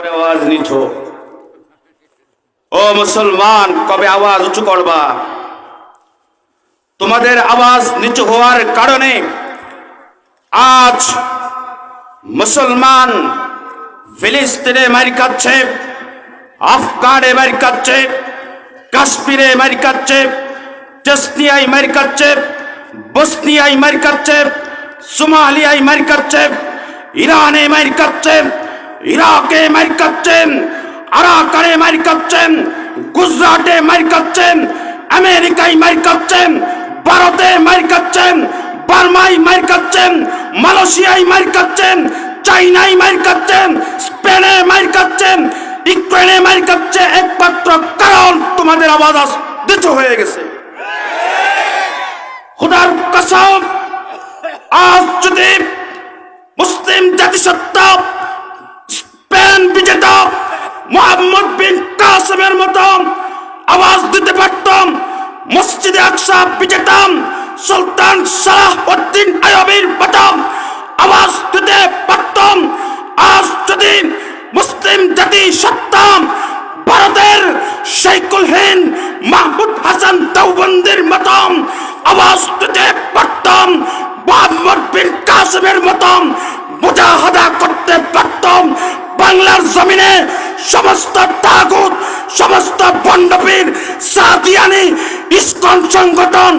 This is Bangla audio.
কবে আওয়াজ নিছো? ও মুসলমান, কবে আওয়াজ উঁচু করবা? তোমাদের আওয়াজ নিচু হওয়ার কারণে আজ মুসলমান ফিলিস্তিনে মার খাচ্ছে, আফগানে মার খাচ্ছে, কাশ্মীরে মার খাচ্ছে, চেচনিয়ায় মার খাচ্ছে, বসনিয়ায় মার খাচ্ছে, সোমালিয়ায় মার খাচ্ছে, ইরানে মার খাচ্ছে, ইরাকে মার খাচ্ছে, আরাকানে মার খাচ্ছে, গুজরাটে মার খাচ্ছে, আমেরিকায় মার খাচ্ছে, ভারতে মার খাচ্ছে, বার্মায় মার খাচ্ছে, মালয়েশিয়ায় মার খাচ্ছে, চাইনায় মার খাচ্ছে, স্পেনে মার খাচ্ছে, ইউক্রেনে মার খাচ্ছে। একমাত্র কারণ তোমাদের আওয়াজ নিচু হয়ে গেছে। খোদার কসম, আজ যদি মুসলিম জাতিসত্তা স্পেন বিজেতা মোহাম্মদ বিন কাসেমের মতো আওয়াজ দিতে পারতাম, মসজিদে আকসা বিজেতা সুলতান সালাহউদ্দিন আইয়ুবীর মতো আওয়াজ দিতে পারতাম, আজ যদি মুসলিম জাতিসত্তা ভারতের শেখুল হিন্দ মাহমুদ হাসান দেওবন্দির মতো আওয়াজ দিতে পারতাম, মোহাম্মদ বিন কাসেমের মতো মুজাহাদা করতে পারতাম, বাংলার জমিনে সমস্ত তাগুত, সমস্ত ভণ্ডপীর, সাদিয়ানি, ইসকন সংগঠন